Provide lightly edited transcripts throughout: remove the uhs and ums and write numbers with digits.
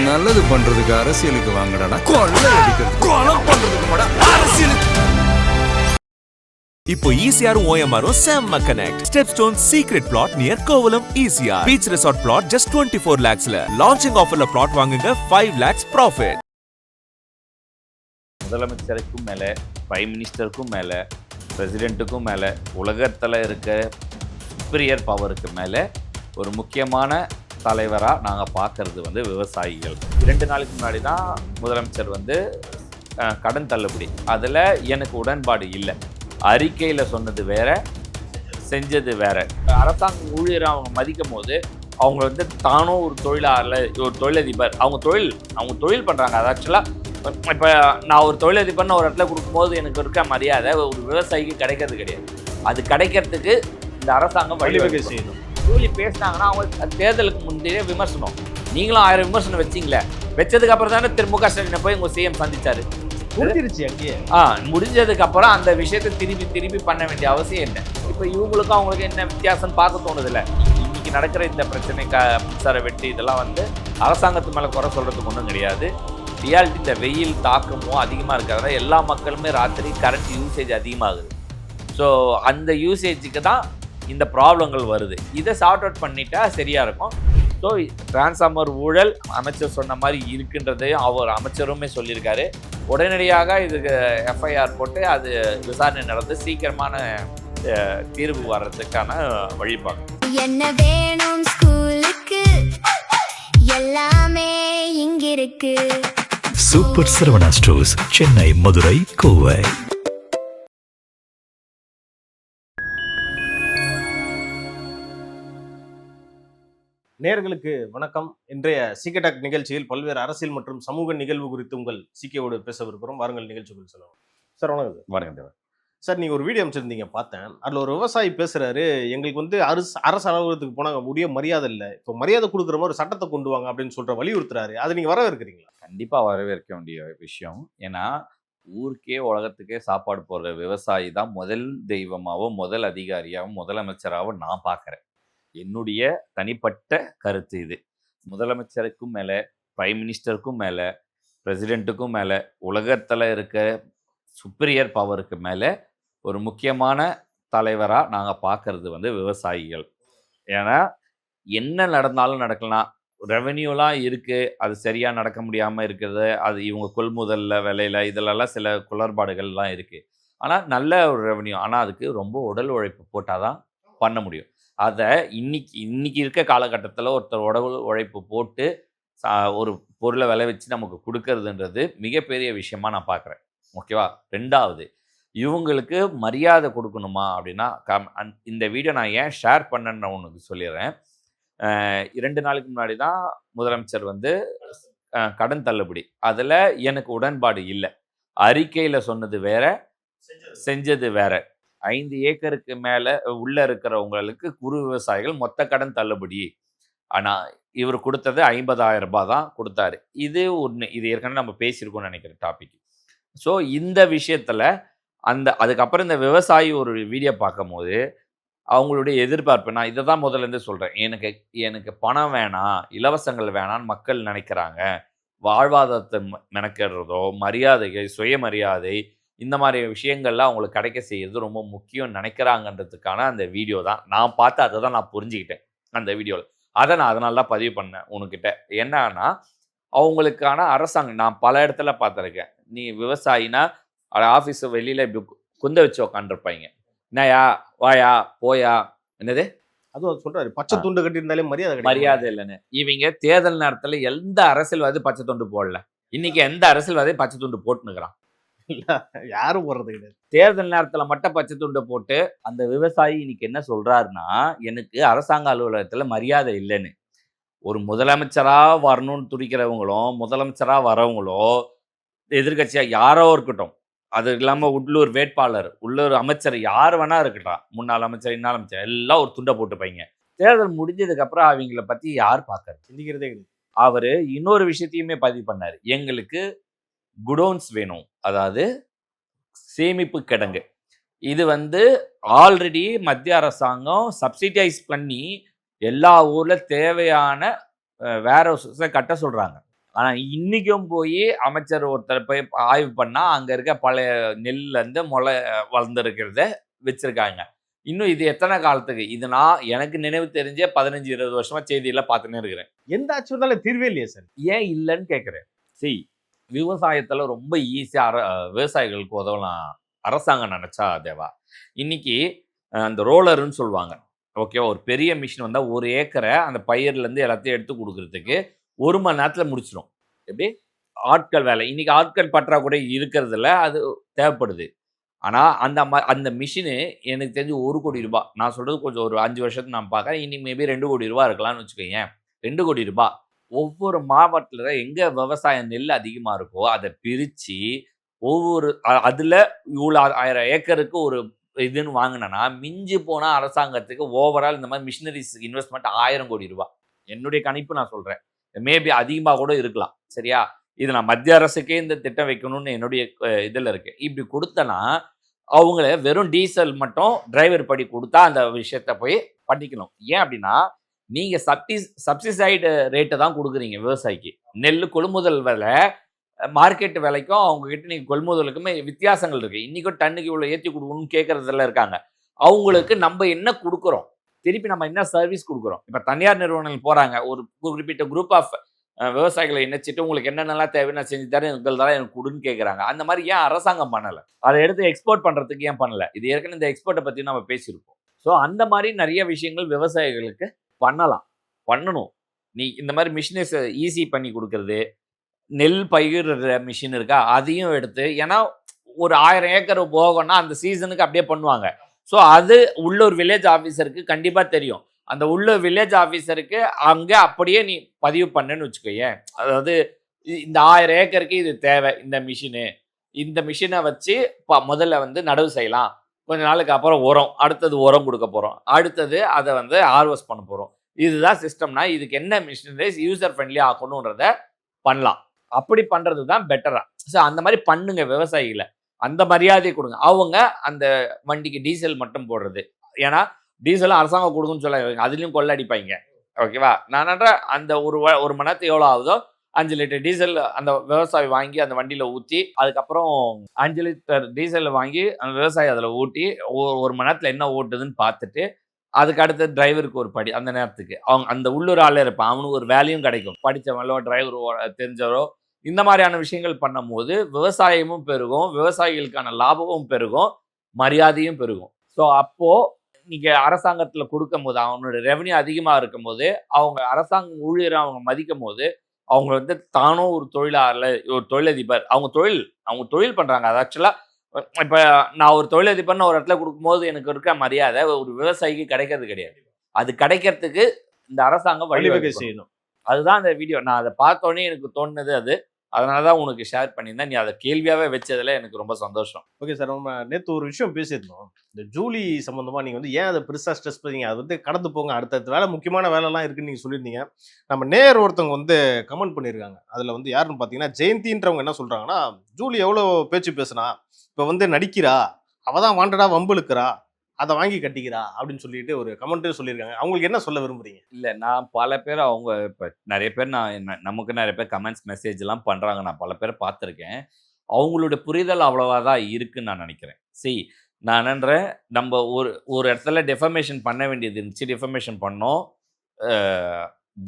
நல்லது பண்றதுக்கு அரசியலுக்கு வாங்கடா, கொள்ளை அடிக்கிறது கொலை பண்றதுக்கு அரசியலுக்கு. இப்போ ஈசிஆரும் ஓஎம்ஆரும் செம்ம connect. Stepstone secret plot near Kovalam ECR. Beach resort plot just 24 lakhsல. லான்ச்சிங் ஆஃபர்ல பிளாட் வாங்குங்க 5 lakhs ப்ராஃபிட். முதலமைச்சருக்கும் மேல, பிரைம் மினிஸ்டருக்கும் மேல, பிரசிடென்ட்டுக்கும் மேல, உலகத்துல இருக்க சுப்பீரியர் பவருக்கு மேல ஒரு முக்கியமான தலைவரா நாங்க பார்க்கறது வந்து விவசாயிகள். 2 நாளுக்கு முன்னாடி தான் முதலமைச்சர் வந்து கடன் தள்ளுபடி, அதுல எனக்கு உடன்பாடு இல்லை. அறிக்கையில் சொன்னது வேற, செஞ்சது வேற. அரசாங்க ஊழியரை அவங்க மதிக்கும் போது அவங்க வந்து தானும் ஒரு தொழிலாளர், ஒரு தொழிலதிபர், அவங்க தொழில் பண்ணுறாங்க. அது ஆக்சுவலாக இப்போ நான் ஒரு தொழிலதிபர்னு ஒரு இடத்துல கொடுக்கும்போது எனக்கு இருக்க மரியாதை ஒரு விவசாயிக்கு கிடைக்கிறது கிடையாது. அது கிடைக்கிறதுக்கு இந்த அரசாங்கம் வழிவகை செய்யணும். கூலி பேசினாங்கன்னா அவங்க தேர்தலுக்கு முந்தைய விமர்சனம், நீங்களும் 1000 விமர்சனம் வச்சிங்களே, வச்சதுக்கு அப்புறம் தானே திரு மு க ஸ்டாலினை போய் உங்கள் சிஎம் சந்திச்சாரு. முடிஞ்சதுக்கு அப்புறம் அந்த விஷயத்தை திருப்பி பண்ண வேண்டிய அவசியம் என்ன? இப்போ இவங்களுக்கும் அவங்களுக்கு என்ன வித்தியாசம் பார்க்க தோணுதில்ல. இன்னைக்கு நடக்கிற இந்த பிரச்சனை, மின்சார வெட்டு, இதெல்லாம் வந்து அரசாங்கத்து மேலே குறை சொல்றதுக்கு ஒன்றும் கிடையாது. ரியாலிட்டி இந்த வெயில் தாக்கமும் அதிகமாக இருக்கிறதா எல்லா மக்களுமே ராத்திரி கரண்ட் யூசேஜ் அதிகமாகுது. ஸோ அந்த யூசேஜுக்கு தான் இந்த ப்ராப்ளங்கள் வருது. இதை சார்ட் அவுட் பண்ணிட்டா சரியா இருக்கும். ஸோ டிரான்ஸ்ஃபார்மர் ஊழல் அமைச்சர் சொன்ன மாதிரி இருக்குன்றதையும் அவர் அமைச்சருமே சொல்லியிருக்காரு. உடனடியாக இதுக்கு எஃப்ஐஆர் போட்டு அது விசாரணை நடந்து சீக்கிரமான தீர்வு வர்றதுக்கான வழிபாடு. என்ன வேணும் ஸ்கூலுக்கு, எல்லாமே இங்க இருக்கு. Super Saravana stores, Chennai, Madurai, Kovai. நேயர்களுக்கு வணக்கம். இன்றைய சீக்கே டாக் நிகழ்ச்சியில் பல்வேறு அரசியல் மற்றும் சமூக நிகழ்வு குறித்து உங்கள் சீக்கேவோடு பேசவிருக்கிறோம். வாருங்கள் நிகழ்ச்சிக்குள் செல்லலாம். சார் வணக்கம். வணக்கம் சார், நீங்கள் ஒரு வீடியோ அமைச்சிருந்தீங்க, பார்த்தேன். அதில் ஒரு விவசாயி பேசுகிறாரு, எங்களுக்கு வந்து அரசு அலுவலகத்துக்கு போனால் உரிய மரியாதை இல்லை, இப்போ மரியாதை கொடுக்குற மாதிரி ஒரு சட்டத்தை கொண்டு வாங்க அப்படின்னு சொல்கிற வலியுறுத்துறாரு. அதை நீங்கள் வரவேற்கிறீங்களா? கண்டிப்பாக வரவேற்க வேண்டிய விஷயம். ஏன்னா ஊருக்கே உலகத்துக்கே சாப்பாடு போடுற விவசாயி தான் முதல் தெய்வமாகவும் முதல் அதிகாரியாகவும் முதலமைச்சராகவும் நான் பார்க்குறேன். என்னுடைய தனிப்பட்ட கருத்து இது. முதலமைச்சருக்கும் மேலே, பிரைம் மினிஸ்டருக்கும் மேலே, பிரசிடென்ட்டுக்கும் மேலே, உலகத்தில் இருக்க சுப்பீரியர் பவருக்கு மேலே ஒரு முக்கியமான தலைவராக நாங்கள் பார்க்கறது வந்து விவசாயிகள். ஏன்னா என்ன நடந்தாலும் நடக்கலாம். ரெவென்யூலாம் இருக்குது, அது சரியாக நடக்க முடியாமல் இருக்கிறது, அது இவங்க கொள்முதலில் விலையில் இதிலெல்லாம் சில குளறுபாடுகள்லாம் இருக்குது. ஆனால் நல்ல ஒரு ரெவென்யூ, ஆனால் அதுக்கு ரொம்ப உடல் உழைப்பு போட்டால் தான் பண்ண முடியும். அதை இன்னைக்கு இருக்க காலகட்டத்தில் ஒருத்தர் உடல் உழைப்பு போட்டு ஒரு பொருளை விலை வச்சு நமக்கு கொடுக்கறதுன்றது மிகப்பெரிய விஷயமா நான் பார்க்குறேன். ஓகேவா? 2வது, இவங்களுக்கு மரியாதை கொடுக்கணுமா அப்படின்னா, இந்த வீடியோ நான் ஏன் ஷேர் பண்ணேன்னு நான் உனக்கு சொல்லிடுறேன். 2 நாளுக்கு முன்னாடி தான் முதலமைச்சர் வந்து கடன் தள்ளுபடி, அதில் எனக்கு உடன்பாடு இல்லை. அறிக்கையில் சொன்னது வேற, செஞ்சது வேற. 5 ஏக்கருக்கு மேலே உள்ளே இருக்கிறவங்களுக்கு குறு விவசாயிகள் மொத்த கடன் தள்ளுபடி. ஆனால் இவர் கொடுத்தது 50,000 ரூபாய் தான் கொடுத்தாரு. இது ஒன்று, இது ஏற்கனவே நம்ம பேசியிருக்கோம்னு நினைக்கிற டாபிக். ஸோ இந்த விஷயத்தில் அதுக்கப்புறம் இந்த விவசாயி ஒரு வீடியோ பார்க்கும் போது அவங்களுடைய எதிர்பார்ப்பு, நான் இதை தான் முதல்லேருந்து சொல்கிறேன், எனக்கு பணம் வேணாம், இலவசங்கள் வேணான்னு மக்கள் நினைக்கிறாங்க. வாழ்வாதாரத்தை மெனக்கிடுறதோ, மரியாதைகள், சுயமரியாதை, இந்த மாதிரி விஷயங்கள்லாம் அவங்களுக்கு கிடைக்க செய்யறது ரொம்ப முக்கியம் நினைக்கிறாங்கன்றதுக்கான அந்த வீடியோ தான் நான் பார்த்து, அதை தான் நான் புரிஞ்சுக்கிட்டேன் அந்த வீடியோவில். அதை நான் அதனால தான் பதிவு பண்ணேன் உனக்கிட்ட. என்னன்னா, அவங்களுக்கான அரசாங்கம் நான் பல இடத்துல பார்த்துருக்கேன். நீ விவசாயினா ஆஃபீஸை வெளியில் இப்படி குந்த வச்சு உக்காண்டிருப்பாங்க. என்னயா, வாயா, போயா, என்னது அதுவும் சொல்றாரு, பச்சை துண்டு கட்டியிருந்தாலே மரியாதை இல்லைன்னு. இவங்க தேர்தல் நேரத்தில் எந்த அரசியல்வாதி பச்சை துண்டு போடல. இன்னைக்கு எந்த அரசியல்வாதி பச்சை துண்டு போட்டுனுக்குறான்? யாரும் போடுறது கிடையாது. தேர்தல் நேரத்துல மட்டும் பச்சை துண்டை போட்டு அந்த விவசாயி இன்னைக்கு என்ன சொல்றாருன்னா, எனக்கு அரசாங்க அலுவலகத்துல மரியாதை இல்லைன்னு. ஒரு முதலமைச்சரா வரணும்னு துடிக்கிறவங்களும், முதலமைச்சரா வரவங்களோ, எதிர்கட்சியா யாரோ இருக்கட்டும், அது இல்லாம உள்ளூர் வேட்பாளர், உள்ளூர் அமைச்சர், யார் வேணா இருக்கட்டும், முன்னாள் அமைச்சர், இன்னாள் அமைச்சர், எல்லாம் ஒரு துண்டை போட்டுப்பாங்க. தேர்தல் முடிஞ்சதுக்கு அப்புறம் அவங்கள பத்தி யார் பார்க்கறது? சிந்திக்கிறதே கிடையாது. அவரு இன்னொரு விஷயத்தையுமே பதிவு பண்ணாரு, எங்களுக்கு குடோன்ஸ் வேணும், அதாவது சேமிப்பு கிடங்கு. இது வந்து ஆல்ரெடி மத்திய அரசாங்கம் சப்சிடைஸ் பண்ணி எல்லா ஊர்ல தேவையான வேர் ஹவுஸஸை கட்ட சொல்றாங்க. ஆனா இன்னைக்கும் போய் அமைச்சர் ஒருத்தர் போய் ஆய்வு பண்ணா அங்க இருக்க பழைய நெல்ல இருந்து முளை வளர்ந்துருக்கிறத வச்சிருக்காங்க. இன்னும் இது எத்தனை காலத்துக்கு? இது நான் எனக்கு நினைவு தெரிஞ்சே 15-20 வருஷமா செய்தியில பார்த்துன்னே இருக்கிறேன். எந்த ஆட்சி வந்தாலும் தீர்வே இல்லையே சார். ஏன் இல்லைன்னு கேட்குறேன். விவசாயத்துல ரொம்ப ஈஸியா விவசாயிகளுக்கு உதவலாம் அரசாங்கம் நினைச்சா தேவா. இன்னைக்கு அந்த ரோலர்னு சொல்லுவாங்க. ஓகே, ஒரு பெரிய மிஷின் வந்தா 1 ஏக்கரை அந்த பயிர்ல இருந்து எல்லாத்தையும் எடுத்து கொடுக்கறதுக்கு 1 மணி நேரத்துல முடிச்சிடும். எப்படி ஆட்கள் வேலை. இன்னைக்கு ஆட்கள் பற்றாக்குறை இருக்கிறதுல அது தேவைப்படுது. ஆனா அந்த மிஷினு எனக்கு தெரிஞ்சு 1 கோடி ரூபாய். நான் சொல்றது கொஞ்சம் ஒரு 5 வருஷத்துக்கு நான் பார்க்கறேன். இன்னைக்கு மேபி 2 கோடி ரூபாய் இருக்கலாம்னு வச்சுக்கோங்க. 2 கோடி ரூபாய் ஒவ்வொரு மாவட்டத்துல எங்க விவசாய நெல் அதிகமா இருக்கோ அதை பிரிச்சு ஒவ்வொரு அதுல இவ்வளோ 1000 ஏக்கருக்கு ஒரு இதுன்னு வாங்கினா மிஞ்சி போனா அரசாங்கத்துக்கு ஓவரால் இந்த மாதிரி மிஷினரிஸ் இன்வெஸ்ட்மெண்ட் 1000 கோடி ரூபாய். என்னுடைய கணிப்பு நான் சொல்றேன். மேபி அதிகமாக கூட இருக்கலாம். சரியா? இது நான் மத்திய அரசுக்கே இந்த திட்டம் வைக்கணும்னு என்னுடைய இதில் இருக்கு. இப்படி கொடுத்தனா அவங்கள வெறும் டீசல் மட்டும் டிரைவர் படி கொடுத்தா அந்த விஷயத்த போய் பண்ணிக்கணும். ஏன் அப்படின்னா நீங்க சப்சிடைடு ரேட்டை தான் கொடுக்குறீங்க விவசாயிக்கு. நெல் கொள்முதல் விலை மார்க்கெட் விலைக்கும் அவங்க கிட்ட நீங்க கொள்முதலுக்குமே வித்தியாசங்கள் இருக்கு. இன்னைக்கும் டன்னுக்கு இவ்வளவு ஏற்றி கொடுக்கணும்னு கேட்கறதுல இருக்காங்க. அவங்களுக்கு நம்ம என்ன கொடுக்குறோம், திருப்பி நம்ம என்ன சர்வீஸ் கொடுக்குறோம். இப்ப தனியார் நிறுவனங்கள் போறாங்க, ஒரு குறிப்பிட்ட குரூப் ஆஃப் விவசாயிகளை இணைச்சிட்டு உங்களுக்கு என்னென்னலாம் தேவை நான் செஞ்சு தரேன், உங்கள்தான் எனக்கு கொடுன்னு கேட்குறாங்க. அந்த மாதிரி ஏன் அரசாங்கம் பண்ணலை? அதை எடுத்து எக்ஸ்போர்ட் பண்றதுக்கு ஏன் பண்ணல? இது ஏற்கனவே இந்த எக்ஸ்போர்ட்டை பத்தி நம்ம பேசியிருக்கோம். ஸோ அந்த மாதிரி நிறைய விஷயங்கள் விவசாயிகளுக்கு பண்ணணும். நீ இந்த மாதிரி மிஷினரிஸ் ஈஸி பண்ணி கொடுக்கறது, நெல் பயிரிடுற மிஷின் இருக்கா அதையும் எடுத்து, ஏன்னா ஒரு 1000 ஏக்கர் போகணும்னா அந்த சீசனுக்கு அப்படியே பண்ணுவாங்க. ஸோ அது உள்ளூர் வில்லேஜ் ஆஃபீஸருக்கு கண்டிப்பாக தெரியும். அந்த உள்ளூர் வில்லேஜ் ஆஃபீஸருக்கு அங்கே அப்படியே நீ பதிவு பண்ணுன்னு வச்சுக்கோயேன். அதாவது இந்த 1000 ஏக்கருக்கு இது தேவை, இந்த மிஷினை வச்சு முதல்ல வந்து நடவு செய்யலாம். கொஞ்ச நாளுக்கு அப்புறம் உரம், அடுத்தது உரம் கொடுக்க போகிறோம், அடுத்தது அதை வந்து ஹார்வெஸ்ட் பண்ண போகிறோம். இதுதான் சிஸ்டம்னா இதுக்கு என்ன மிஷினரிஸ் யூசர் ஃப்ரெண்ட்லி ஆக்கணுன்றத பண்ணலாம். அப்படி பண்ணுறது தான் பெட்டரா. ஸோ அந்த மாதிரி பண்ணுங்க விவசாயிகளை, அந்த மரியாதை கொடுங்க. அவங்க அந்த வண்டிக்கு டீசல் மட்டும் போடுறது, ஏன்னா டீசலும் அரசாங்கம் கொடுக்குன்னு சொல்ல அதுலேயும் கொள்ளடிப்பாங்க. ஓகேவா? நான் அந்த ஒரு மணி நேரத்துக்கு எவ்வளோ ஆகுதோ 5 லிட்டர் டீசல் அந்த விவசாயி வாங்கி அந்த வண்டியில் ஊற்றி, அதுக்கப்புறம் 5 லிட்டர் டீசல் வாங்கி அந்த விவசாயி அதில் ஊட்டி ஒரு மணி நேரத்தில் என்ன ஓட்டுதுன்னு பார்த்துட்டு, அதுக்கு அடுத்த டிரைவருக்கு ஒரு படி, அந்த நேரத்துக்கு அவங்க அந்த உள்ளூர் ஆளே இருப்பான், அவனுக்கு ஒரு வேலையும் கிடைக்கும். படித்தவங்களோ டிரைவர் தெரிஞ்சவரோ இந்த மாதிரியான விஷயங்கள் பண்ணும் போது விவசாயமும் பெருகும், விவசாயிகளுக்கான லாபமும் பெருகும், மரியாதையும் பெருகும். ஸோ அப்போ நீங்க அரசாங்கத்துல கொடுக்கும் போது அவனோட ரெவன்யூ அதிகமா இருக்கும் போது அவங்க அரசாங்க ஊழியரை அவங்க மதிக்கும் போது அவங்க வந்து தானும் ஒரு தொழிலதிபர், அவங்க தொழில் பண்றாங்க. அது ஆக்சுவலா இப்ப நான் ஒரு தொழிலதிபர்னு ஒரு இடத்துல கொடுக்கும்போது எனக்கு இருக்க மரியாதை ஒரு விவசாயிக்கு கிடைக்கிறது கிடையாது. அது கிடைக்கிறதுக்கு இந்த அரசாங்கம் வழிவகை செய்யணும். அதுதான் அந்த வீடியோ நான் அதை பார்த்தோன்னே எனக்கு தோணுது. அதனாலதான் உனக்கு ஷேர் பண்ணியிருந்தேன். நீ அதை கேள்வியாவே வச்சதுல எனக்கு ரொம்ப சந்தோஷம். ஓகே சார், நம்ம நேற்று ஒரு விஷயம் பேசியிருந்தோம். இந்த ஜூலி சம்பந்தமா நீங்க வந்து ஏன் அதை பெருசா ஸ்ட்ரெஸ் பண்ணீங்க, அது வந்து கடந்து போங்க, அடுத்தடுத்த வேலை முக்கியமான வேலைலாம் இருக்குன்னு நீங்க சொல்லியிருந்தீங்க. நம்ம நேர் ஒருத்தவங்க வந்து கமெண்ட் பண்ணியிருக்காங்க. அதுல வந்து யாருன்னு பாத்தீங்கன்னா ஜெயந்தின்றவங்க என்ன சொல்றாங்கன்னா, ஜூலி எவ்வளவு பேச்சு பேசுனா, இப்ப வந்து நடிக்கிறா, அவதான் வாண்டடா வம்புழுக்கிறா, அதை வாங்கி கட்டிக்கிறா அப்படின்னு சொல்லிட்டு ஒரு கமெண்ட்டும் சொல்லியிருக்காங்க. அவங்களுக்கு என்ன சொல்ல விரும்புறீங்க? இல்லை, நான் பல பேர் அவங்க இப்போ நிறைய பேர் நமக்கு நிறைய பேர் கமெண்ட்ஸ் மெசேஜ் எல்லாம் பண்ணுறாங்க. நான் பல பேர் பார்த்துருக்கேன். அவங்களுடைய புரிதல் அவ்வளவா தான் இருக்குன்னு நான் நினைக்கிறேன். நான் நினைக்கிறேன் நம்ம ஒரு இடத்துல டெஃபர்மேஷன் பண்ண வேண்டியது இருந்துச்சு, டெஃபர்மேஷன் பண்ணோம்,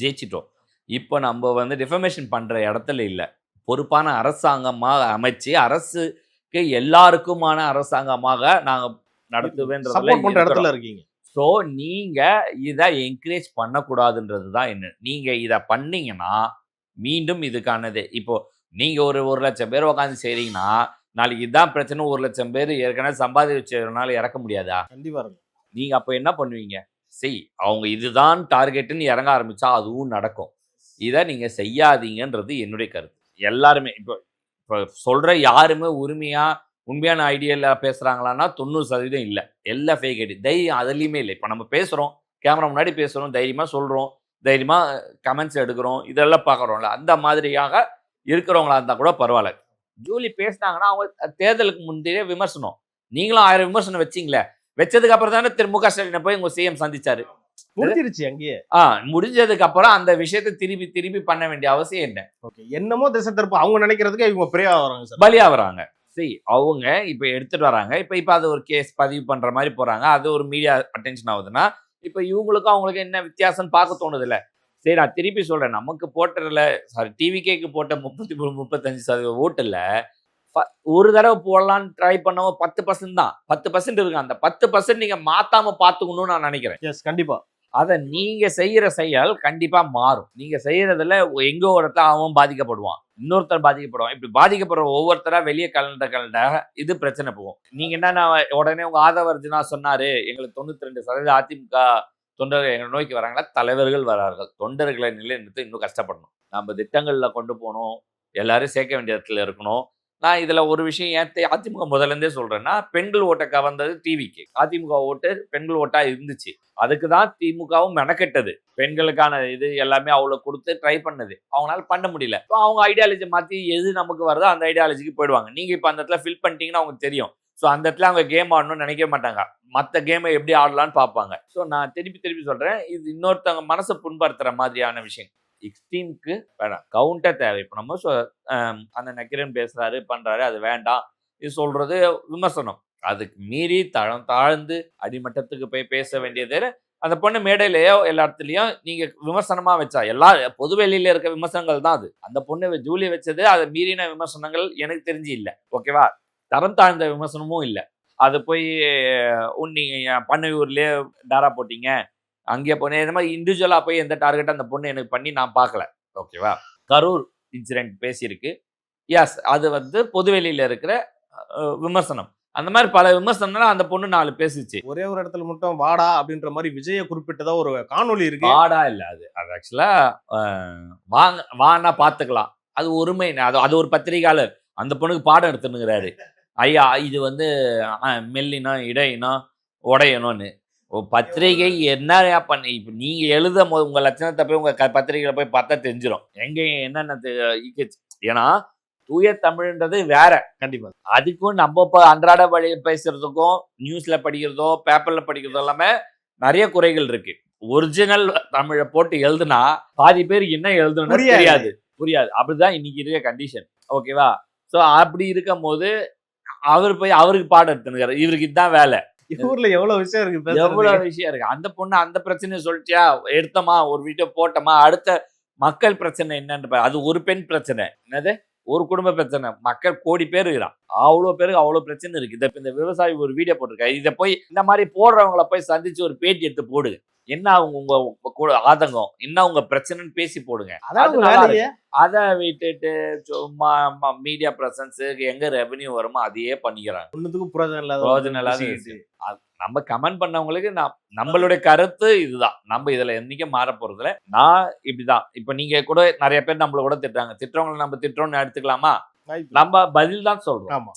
ஜெயிச்சிட்டோம். இப்போ நம்ம வந்து டெஃபர்மேஷன் பண்ணுற இடத்துல இல்லை, பொறுப்பான அரசாங்கமாக அமைச்சு அரசுக்கு எல்லாருக்குமான அரசாங்கமாக நாங்கள் நடத்துவேன்ற இருக்கீங்க. ஸோ நீங்க இதை என்கரேஜ் பண்ணக்கூடாதுன்றது தான் என்ன. நீங்க இதை பண்ணீங்கன்னா மீண்டும் இதுக்கானது. இப்போ நீங்க ஒரு 1,00,000 பேர் உட்காந்து செய்றீங்கன்னா நாளைக்கு இதுதான் பிரச்சனை, 1,00,000 பேர் ஏற்கனவே சம்பாதிச்சதுனால இறக்க முடியாதா? கண்டிப்பா. நீங்க அப்போ என்ன பண்ணுவீங்க? அவங்க இதுதான் டார்கெட்டுன்னு இறங்க ஆரம்பிச்சா அதுவும் நடக்கும். இதை நீங்க செய்யாதீங்கன்றது என்னுடைய கருத்து. எல்லாருமே இப்போ சொல்ற யாருமே உண்மையான ஐடியாவில் பேசுகிறாங்களான்னா 90% இல்லை, எல்லாம் ஃபேக் ஐடி. தைரியம் அதுலேயுமே இல்லை. இப்போ நம்ம பேசுகிறோம், கேமரா முன்னாடி பேசுகிறோம், தைரியமாக சொல்கிறோம், தைரியமாக கமெண்ட்ஸ் எடுக்கிறோம், இதெல்லாம் பார்க்குறோம்ல, அந்த மாதிரியாக இருக்கிறவங்களா இருந்தால் கூட பரவாயில்ல. ஜூலி பேசினாங்கன்னா அவங்க தேர்தலுக்கு முந்தைய விமர்சனம், நீங்களும் 1000 விமர்சனம் வச்சிங்களே, வச்சதுக்கு அப்புறம் தானே திரு மு க ஸ்டாலினை போய் உங்கள் சிஎம் சந்திச்சாரு. முடிஞ்சிருச்சு அங்கேயே. முடிஞ்சதுக்கு அப்புறம் அந்த விஷயத்தை திருப்பி திருப்பி பண்ண வேண்டிய அவசியம் என்ன? ஓகே, என்னமோ திசை திருப்ப அவங்க நினைக்கிறதுக்கு இவங்க பிரியா வராங்க சார், பலியாகிறாங்க. சரி, அவங்க இப்ப எடுத்துட்டு வராங்க, இப்ப அது ஒரு கேஸ் பதிவு பண்ற மாதிரி போறாங்க, அது ஒரு மீடியா அட்டென்ஷன் ஆகுதுன்னா இப்ப இவங்களுக்கும் அவங்களுக்கு என்ன வித்தியாசம் பார்க்க தோணுது இல்ல. சரி, நான் திருப்பி சொல்றேன், நமக்கு போட்டதுல டிவிகேக்கு போட்ட 33-35% ஓட்டுல ஒரு தடவை போடலான்னு ட்ரை பண்ணவும் 10% தான், 10% இருக்கு. அந்த 10% நீங்க மாத்தாம பாத்துக்கணும்னு நான் நினைக்கிறேன். எஸ், கண்டிப்பா. அதை நீங்க செய்யற செயல் கண்டிப்பா மாறும். நீங்க செய்யறதுல எங்கோ ஒரு இடத்துல அவன் பாதிக்கப்படுவான், இன்னொருத்தர் பாதிக்கப்படுவான். இப்படி பாதிக்கப்படுற ஒவ்வொருத்தரா வெளியே கலண்ட இது பிரச்சனை போகும். நீங்க என்ன உடனே உங்க ஆதவர்ஜுனா சொன்னாரு, எங்களுக்கு 92% அதிமுக தொண்டர்கள் எங்களை நோக்கி வராங்களா? தலைவர்கள் வரார்கள், தொண்டர்களை நிலைநிறுத்தி இன்னும் கஷ்டப்படணும். நம்ம திட்டங்கள்ல கொண்டு போகணும், எல்லாரும் சேர்க்க வேண்டிய இடத்துல இருக்கணும். நான் இதுல ஒரு விஷயம் ஏன் அதிமுக முதல்ல இருந்தே சொல்றேன்னா, பெண்கள் ஓட்டை கவர்ந்தது டிவிக்கு. அதிமுக ஓட்டு பெண்கள் ஓட்டா இருந்துச்சு, அதுக்கு தான் திமுகவும் மெனக்கெட்டது. பெண்களுக்கான இது எல்லாமே அவ்வளோ கொடுத்து ட்ரை பண்ணது, அவங்களால பண்ண முடியல. அவங்க ஐடியாலஜி மாற்றி எது நமக்கு வருதோ அந்த ஐடியாலஜிக்கு போயிடுவாங்க. நீங்கள் இப்போ அந்த இடத்துல ஃபில் பண்ணிட்டீங்கன்னா அவங்களுக்கு தெரியும். ஸோ அந்த இடத்துல அவங்க கேம் ஆடணும்னு நினைக்க மாட்டாங்க, மற்ற கேமை எப்படி ஆடலான்னு பார்ப்பாங்க. ஸோ நான் திருப்பி சொல்கிறேன், இது இன்னொருத்தவங்க மனசை புண்படுத்துகிற மாதிரியான விஷயம். எக்ஸ்ட்ரீமுக்கு வேணாம், கவுண்டர் தேவை. இப்போ நம்ம அந்த நக்கீரன் பேசுகிறாரு பண்ணுறாரு, அது வேண்டாம், இது சொல்கிறது விமர்சனம். அதுக்கு மீறி தாழ்ந்து அடிமட்டத்துக்கு போய் பேச வேண்டியது. அந்த பொண்ணு மேடையிலேயோ எல்லா இடத்துலையும் நீங்கள் விமர்சனமாக வச்சா, எல்லா பொது வெளியில் இருக்க விமர்சனங்கள் தான் அது. அந்த பொண்ணு ஜூலி வச்சது அதை மீறின விமர்சனங்கள் எனக்கு தெரிஞ்சு இல்லை. ஓகேவா? தரம் தாழ்ந்த விமர்சனமும் இல்லை. அது போய் நீங்கள் பண்ணையூர்லேயே டாரா போட்டீங்க, அங்கே போனேன், இந்த மாதிரி இண்டிவிஜுவலாக போய் எந்த டார்கெட் அந்த பொண்ணு எனக்கு பண்ணி நான் பார்க்கல. ஓகேவா? கரூர் இன்சிடென்ட் பேசியிருக்கு, எஸ், அது பொதுவெளியில் இருக்கிற விமர்சனம். அந்த மாதிரி பல விமர்சனம் அந்த பொண்ணு 4 பேசிச்சு. ஒரே ஒரு இடத்துல மட்டும் வாடா அப்படின்ற மாதிரி விஜய குறிப்பிட்டதா ஒரு காணொலி இருக்கு. வாடா இல்ல, அது ஆக்சுவலா வானா பாத்துக்கலாம், அது ஒருமை. அது ஒரு பத்திரிகையாளர் அந்த பொண்ணுக்கு பாடம் எடுத்துனுங்கிறாரு. ஐயா, இது மெல்லினம் இடையினம் உடையணும்னு. பத்திரிகை என்ன பண்ணி இப்ப நீங்க எழுத உங்க லட்சணத்தை போய் உங்க பத்திரிகையில போய் பார்த்தா தெரிஞ்சிடும் எங்க என்னென்ன. ஏன்னா தூய தமிழ்ன்றது வேற. கண்டிப்பா. அதுக்கும் நம்ம இப்போ அன்றாட வழி பேசுறதுக்கும் நியூஸ்ல படிக்கிறதோ பேப்பர்ல படிக்கிறதோ எல்லாமே நிறைய குறைகள் இருக்கு. ஒரிஜினல் தமிழை போட்டு எழுதுனா பாதி பேர் என்ன எழுதுன்னு புரியாது. அப்படிதான் இன்னைக்கு இருக்க கண்டிஷன். ஓகேவா? ஸோ அப்படி இருக்கும் போது அவர் போய் அவருக்கு பாடம் எடுத்துனுக்காரு, இவருக்கு இதுதான் வேலை. ஊர்ல எவ்வளவு விஷயம் இருக்கு. அந்த பொண்ணு அந்த பிரச்சனையை சொல்லிச்சியா, எடுத்தமா ஒரு வீட்டை போட்டோமா, அடுத்த மக்கள் பிரச்சனை என்னன்னு அது ஒரு பெண் பிரச்சனை, என்னது ஒரு குடும்ப பிரச்சனை, மக்கள் கோடி பேர் இருக்கிறான், அவ்வளோ பேருக்கு அவ்வளோ பிரச்சனை இருக்கு. இந்த விவசாயி ஒரு வீடியோ போட்டிருக்காரு, இதை போய் இந்த மாதிரி போடுறவங்கள போய் சந்திச்சு ஒரு பேட்டி எடுத்து போடுங்க. என்ன அவங்க உங்க ஆதங்கம் என்ன, உங்க பிரச்சனைன்னு பேசி போடுங்க. அதை விட்டுட்டு சும்மா மீடியா பிரசன்ஸ் எங்க ரெவன்யூ வருமோ அதையே பண்ணிக்கிறாங்க. ஒன்னுத்துக்கும் பிரயோஜனம் இல்லாத. நம்ம கமெண்ட் பண்ணவங்களுக்கு நம்மளுடைய கருத்து இதுதான். நம்ம இதுல என்னைக்கும் மாற போறதுல நான் இப்படிதான். இப்ப நீங்க கூட நிறைய பேர் நம்மள கூட திட்டுறவங்களை நம்ம திட்டுறோம்னு எடுத்துக்கலாமா? நம்ம பதில் தான் சொல்றோம்.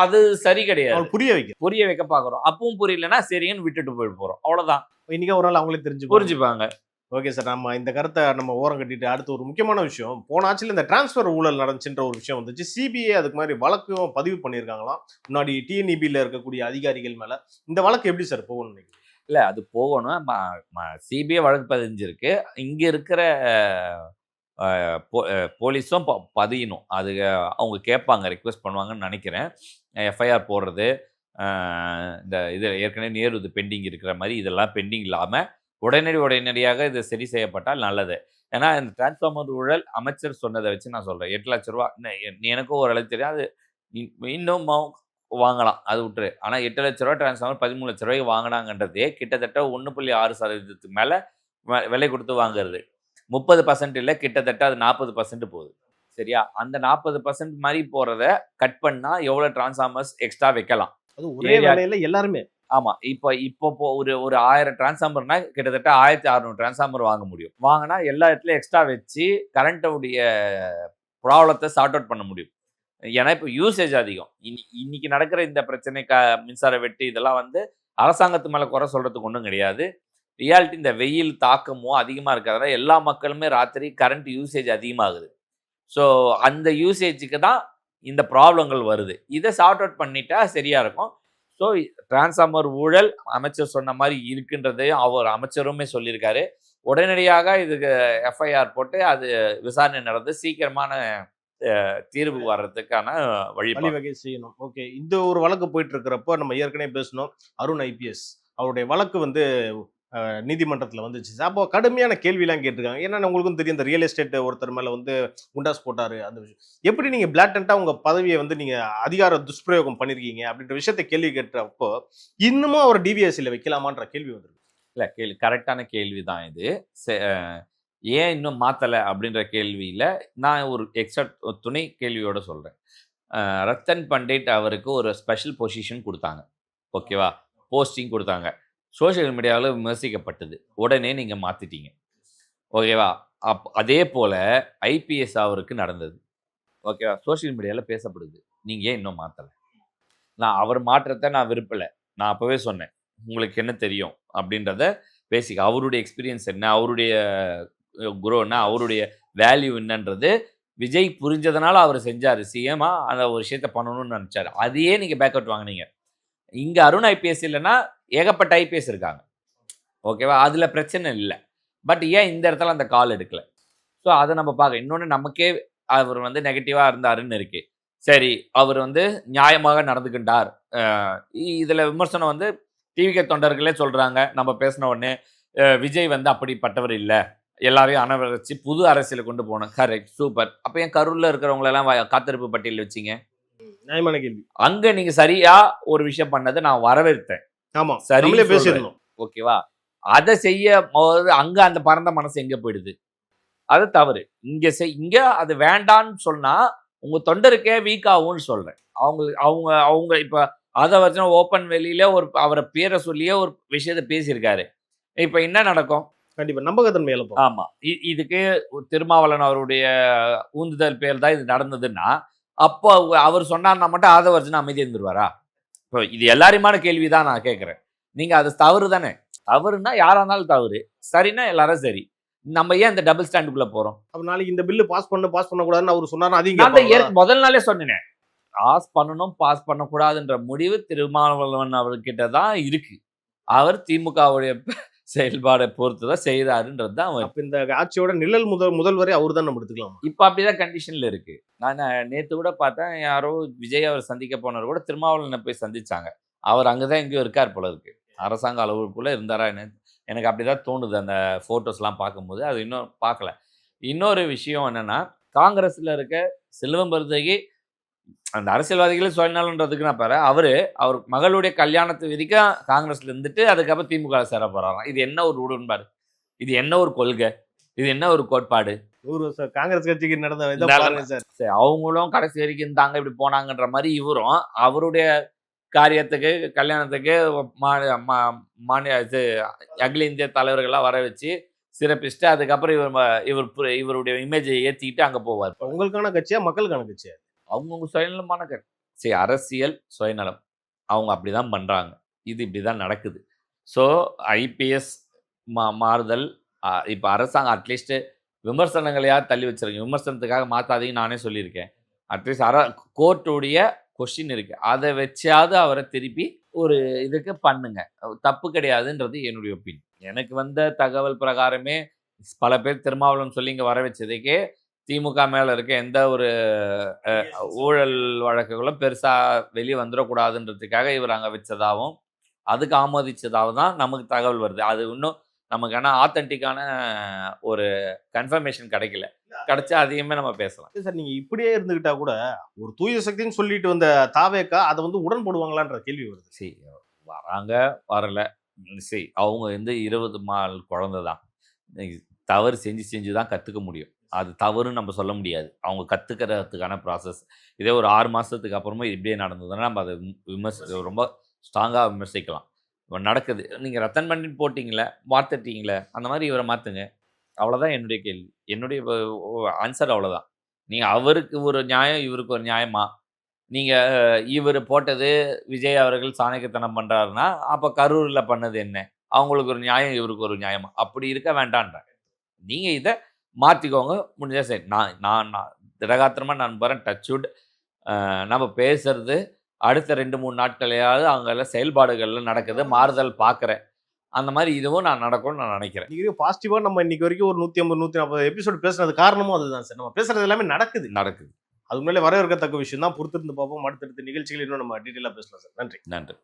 அது சரி கிடையாது. புரிய வைக்க பாக்குறோம். அப்பவும் புரியலன்னா சரின்னு விட்டுட்டு போயிட்டு போறோம், அவ்வளவுதான். இன்னைக்கு ஒரு நாள் அவங்களே புரிஞ்சுப்பாங்க. ஓகே சார், நம்ம இந்த கருத்தை நம்ம ஓரம் கட்டிட்டு அடுத்து ஒரு முக்கியமான விஷயம், போன ஆட்சியில் இந்த டிரான்ஸ்ஃபர் ஊழல் நடந்துச்சுன்ற ஒரு விஷயம் வந்துச்சு. சிபிஐ அதுக்கு மாதிரி வழக்கும் பதிவு பண்ணியிருக்காங்களாம் முன்னாடி டிஎன்இபியில் இருக்கக்கூடிய அதிகாரிகள் மேல. இந்த வழக்கு எப்படி சார் போகணும்? இல்லை, அது போகணும். சிபிஐ வழக்கு பதிஞ்சிருக்கு. இங்க இருக்கிற போலீஸும் பதியணும். அது அவங்க கேட்பாங்க, ரெக்வெஸ்ட் பண்ணுவாங்கன்னு நினைக்கிறேன். எஃப்ஐஆர் போடுறது, இந்த இது ஏற்கனவே நேரு பெண்டிங் இருக்கிற மாதிரி இதெல்லாம் பெண்டிங் இல்லாமல் உடனடியாக இது சரி செய்யப்பட்டால் நல்லது. ஏன்னா இந்த டிரான்ஸ்ஃபார்மர் ஊழல் அமைச்சர் சொன்னதை வச்சு நான் சொல்கிறேன். 8 லட்ச ரூபா எனக்கும் ஓரளவுக்கு தெரியும், அது இன்னும் வாங்கலாம், அது விட்டுரு. ஆனால் 8 லட்ச ரூபா டிரான்ஸ்ஃபார்மர் 13 லட்ச ரூபாய்க்கு வாங்கினாங்கன்றதே கிட்டத்தட்ட 1.6% மேலே விலை கொடுத்து வாங்குறது. 30% இல்லை, கிட்டத்தட்ட அது 40% போகுது. சரியா? அந்த 40% மாதிரி போகிறத கட் பண்ணால் எவ்வளோ டிரான்ஸ்ஃபார்மர்ஸ் எக்ஸ்ட்ரா வைக்கலாம்? அது ஒரே வேலையில எல்லாருமே. ஆமாம், இப்போ ஒரு 1000 டிரான்ஸ்ஃபார்மர்னா கிட்டத்தட்ட 1600 டிரான்ஸ்ஃபார்மர் வாங்க முடியும். வாங்கினா எல்லா இடத்துலையும் எக்ஸ்ட்ரா வச்சு கரண்ட்டோடைய ப்ராப்ளத்தை சார்ட் அவுட் பண்ண முடியும். ஏன்னா இப்போ யூசேஜ் அதிகம். இன்னைக்கு நடக்கிற இந்த பிரச்சனை மின்சார வெட்டு இதெல்லாம் அரசாங்கத்து மேலே குறை சொல்கிறதுக்கு ஒன்றும் கிடையாது. ரியாலிட்டி இந்த வெயில் தாக்கமும் அதிகமாக இருக்கிறதால எல்லா மக்களுமே ராத்திரி கரண்ட் யூசேஜ் அதிகமாகுது. ஸோ அந்த யூசேஜுக்கு தான் இந்த ப்ராப்ளங்கள் வருது. இதை சார்ட் அவுட் பண்ணிட்டா சரியா இருக்கும். ஸோ டிரான்ஸ்ஃபார்மர் ஊழல் அமைச்சர் சொன்ன மாதிரி இருக்குன்றதையும் அவர் அமைச்சருமே சொல்லியிருக்காரு. உடனடியாக இதுக்கு எஃப்ஐஆர் போட்டு அது விசாரணை நடந்து சீக்கிரமான தீர்வு வர்றதுக்கான வழிவகை செய்யணும். ஓகே, இந்த ஒரு வழக்கு போயிட்டு இருக்கிறப்போ நம்ம ஏற்கனவே பேசணும், அருண் ஐபிஎஸ் அவருடைய வழக்கு வந்து நீதிமன்றத்தில் வந்துச்சு. அப்போ கடுமையான கேள்வியெல்லாம் கேட்டிருக்காங்க. ஏன்னா உங்களுக்கும் தெரியும், இந்த ரியல் எஸ்டேட் ஒருத்தர் மேலே வந்து குண்டாஸ் போட்டாரு. அந்த விஷயம் எப்படி நீங்கள் பிளாட்டண்ட்டாக உங்கள் பதவியை வந்து நீங்கள் அதிகார துஷ்பிரயோகம் பண்ணியிருக்கீங்க அப்படின்ற விஷயத்தை கேள்வி கேட்டப்போ இன்னமும் அவர் டிவிஎஸ்சியில் வைக்கலாமான்ற கேள்வி வந்துருக்கு. இல்லை, கரெக்டான கேள்வி தான் இது. ஏன் இன்னும் மாற்றலை அப்படின்ற கேள்வியில் நான் ஒரு எக்ஸ்ட்ரா துணை கேள்வியோடு சொல்கிறேன். ரத்தன் பண்டிட் அவருக்கு ஒரு ஸ்பெஷல் பொசிஷன் கொடுத்தாங்க, ஓகேவா, போஸ்டிங் கொடுத்தாங்க. சோஷியல் மீடியாவில் விமர்சிக்கப்பட்டது, உடனே நீங்கள் மாற்றிட்டீங்க, ஓகேவா. அதே போல் ஐபிஎஸ் அவருக்கு நடந்தது, ஓகேவா, சோஷியல் மீடியாவில் பேசப்படுது. நீங்கள் ஏன் இன்னும் மாற்றலை? நான் அவர் மாற்றத்தை நான் விரும்பலை. நான் அப்போவே சொன்னேன், உங்களுக்கு என்ன தெரியும் அப்படின்றத பேசிக்க. அவருடைய எக்ஸ்பீரியன்ஸ் என்ன, அவருடைய குரோ என்ன, அவருடைய வேல்யூ என்னன்றது விஜய் புரிஞ்சதுனால அவர் செஞ்சார். சிஎம்மா அந்த ஒரு விஷயத்த பண்ணணும்னு நினச்சார். அதையே நீங்கள் பேக் அவுட் வாங்கினீங்க. இங்கே அருண் ஐபிஎஸ் இல்லைன்னா ஏகப்பட்ட ஐபிஎஸ் இருக்காங்க, ஓகேவா, அதில் பிரச்சனை இல்லை. பட் ஏன் இந்த இடத்துல அந்த கால் எடுக்கலை? ஸோ அதை நம்ம பார்க்க. இன்னொன்று, நமக்கே அவர் வந்து நெகட்டிவாக இருந்தாருன்னு இருக்கு. சரி, அவர் வந்து நியாயமாக நடந்துக்கிட்டார். இதில் விமர்சனம் வந்து டிவிகே தொண்டர்களே சொல்கிறாங்க, நம்ம பேசின உடனே விஜய் வந்து அப்படிப்பட்டவர் இல்லை, எல்லாரையும் அனவரிச்சு புது அரசியலை கொண்டு போனோம். Correct, super. அப்போ என் கரூரில் இருக்கிறவங்களெல்லாம் காத்திருப்பு பட்டியலில் வச்சிங்க? நியாயமான கேள்வி. அங்கே நீங்கள் சரியா ஒரு விஷயம் பண்ணதை நான் வரவேற்றேன். ஆமாம், சரி பேசிடணும், ஓகேவா. அதை செய்ய போது அங்கே அந்த பரந்த மனசு எங்கே போயிடுது? அது தவறு. இங்கே அது வேண்டான்னு சொன்னால் உங்கள் தொண்டருக்கே வீக் ஆகும்னு சொல்கிறேன். அவங்க இப்போ அதை வச்சு ஓப்பன் வெளியில அவரை பேரை சொல்லியே ஒரு விஷயத்த பேசியிருக்காரு. இப்போ என்ன நடக்கும்? கண்டிப்பாக நம்பகத்தன்மை இழப்போம். ஆமாம், இதுக்கு திருமாவளவன் அவருடைய ஊந்துதல் பேர் தான் இது நடந்ததுன்னா, அப்போ அவர் சொன்னார்னா மட்டும் அதை வச்சுன்னா அமைதி இருந்துருவாரா? இப்போ இது எல்லாருமான கேள்வி தான் நான் கேட்குறேன். நீங்கள் அது தவறு தானே? தவறுனா யாராக இருந்தாலும் தவறு, சரின்னா எல்லாரும் சரி. நம்ம ஏன் இந்த டபுள் ஸ்டாண்டுக்குள்ளே போகிறோம்? அப்போ நாளைக்கு இந்த பில்லு பாஸ் பண்ணக்கூடாதுன்னு அவர் சொன்னார்னா அதையும் முதல் நாளே சொன்னேன், பாஸ் பண்ணணும் பாஸ் பண்ணக்கூடாதுன்ற முடிவு திருமாவளவன் அவர்கிட்ட தான் இருக்கு. அவர் திமுகவுடைய செயல்பாடை பொறுத்து தான் செய்தாருன்றது தான். இந்த ஆட்சியோட நிழல் முதல்வரை அவர் தான் நம்ம எடுத்துக்கலாம். இப்போ அப்படிதான் கண்டிஷன்ல இருக்கு. நான் நேற்று கூட பார்த்தேன், யாரோ விஜய் அவர் சந்திக்க போனவர் கூட திருமாவளவனை போய் சந்திச்சாங்க. அவர் அங்கதான் எங்கேயோ இருக்கார் போல இருக்கு, அரசாங்க அளவுக்குள்ள இருந்தாரா என்ன, எனக்கு அப்படிதான் தோணுது அந்த போட்டோஸ்லாம் பார்க்கும்போது. அது இன்னும் பார்க்கல. இன்னொரு விஷயம் என்னன்னா, காங்கிரஸ்ல இருக்க செல்வம் பெருந்தகை அந்த அரசியல்வாதிகளே சுயநலன்றதுக்கு நான் பாரு, அவர் மகளுடைய கல்யாணத்து வரைக்கும் காங்கிரஸ்ல இருந்துட்டு அதுக்கப்புறம் திமுக சேர போறாராம். இது என்ன ஒரு உடன்பாடு? இது என்ன ஒரு கொள்கை? இது என்ன ஒரு கோட்பாடு? காங்கிரஸ் கட்சிக்கு நடந்த அவங்களும் கடைசி வரைக்கும் இருந்தாங்க, இப்படி போனாங்கன்ற மாதிரி இவரும் அவருடைய காரியத்துக்கு கல்யாணத்துக்கு அகில இந்திய தலைவர்கள்லாம் வர வச்சு சிறப்பிச்சுட்டு அதுக்கப்புறம் இவருடைய இமேஜை ஏற்றிக்கிட்டு அங்கே போவார். உங்களுக்கான கட்சியா மக்களுக்கான கட்சியா? அவங்கவுங்க சுயநலமான சரி, அரசியல் சுயநலம், அவங்க அப்படிதான் பண்றாங்க. இது இப்படிதான் நடக்குது. ஸோ ஐபிஎஸ் மாறுதல், இப்போ அரசாங்கம் அட்லீஸ்ட் விமர்சனங்களையாவது தள்ளி வச்சிருக்கேன். விமர்சனத்துக்காக மாற்றாதீங்கன்னு நானே சொல்லியிருக்கேன். அட்லீஸ்ட் கோர்ட்டுடைய கொஸ்டின் இருக்கு, அதை வச்சாவது அவரை திருப்பி ஒரு இதுக்கு பண்ணுங்க, தப்பு கிடையாதுன்றது என்னுடைய ஒப்பீனியன். எனக்கு வந்த தகவல் பிரகாரமே பல பேர் திருமாவளவன் சொல்லி இங்கே வர வச்சதுக்கே திமுக மேலே இருக்க எந்த ஒரு ஊழல் வழக்குகளும் பெருசாக வெளியே வந்துடக்கூடாதுன்றதுக்காக இவர் அங்கே வச்சதாகவும் அதுக்கு ஆமோதிச்சதாகவும் தான் நமக்கு தகவல் வருது. அது இன்னும் நமக்கான ஆத்தென்டிக்கான ஒரு கன்ஃபர்மேஷன் கிடைக்கல. கிடைச்சா அதையுமே நம்ம பேசலாம். சார், நீங்கள் இப்படியே இருந்துக்கிட்டா கூட ஒரு தூய சக்தின்னு சொல்லிட்டு வந்த தாவேக்கா அதை வந்து உடன்படுவாங்களான்ற கேள்வி வருது. சரி, வராங்க வரல, சரி, அவங்க வந்து 20 நாள் குழந்தை தான், தவறு செஞ்சு தான் கற்றுக்க முடியும். அது தவறுன்னு நம்ம சொல்ல முடியாது. அவங்க கற்றுக்கிறதுக்கான ப்ராசஸ். இதே ஒரு 6 மாதத்துக்கு அப்புறமா இப்படியே நடந்ததுன்னா நம்ம அதை ரொம்ப ஸ்ட்ராங்காக விமர்சிக்கலாம். இப்போ நடக்குது, நீங்கள் ரத்தன் பண்டிட் போட்டிங்களே, மாற்றிட்டீங்களே, அந்த மாதிரி இவரை மாற்றுங்க. அவ்வளோதான் என்னுடைய கேள்வி, என்னுடைய ஆன்சர் அவ்வளோதான். நீங்கள் அவருக்கு ஒரு நியாயம், இவருக்கு ஒரு நியாயமா? நீங்கள் இவர் போட்டது விஜய் அவர்கள் சாணக்கியத்தனம் பண்ணுறாருன்னா அப்போ கரூரில் பண்ணது என்ன? அவங்களுக்கு ஒரு நியாயம், இவருக்கு ஒரு நியாயமா? அப்படி இருக்க வேண்டான்றேன். நீங்கள் இதை மாற்றிக்கோங்க, முடிஞ்சா சரி. நான் திடகாத்திரமாக நான் பாரு டச்வுட், நம்ம பேசுறது அடுத்த 2-3 நாட்களையாவது அங்கெல்லாம் செயல்பாடுகள்ல நடக்குது, மாறுதல் பார்க்குறேன். அந்த மாதிரி இதுவும் நான் நடக்கும்னு நான் நினைக்கிறேன். இன்னைக்கு பாசிட்டிவா நம்ம இன்னைக்கு வரைக்கும் ஒரு 150 140 எபிசோட் பேசுறது காரணமும் அதுதான் சார். நம்ம பேசுறது எல்லாமே நடக்குது. நடக்குது. அது உண்மையிலே வரவேற்கத்தக்க விஷயம் தான். பொறுத்திருந்து பார்ப்போம். அடுத்தடுத்த நிகழ்ச்சிகள் இன்னும் நம்ம டீட்டெயிலாக பேசலாம் சார். நன்றி. நன்றி.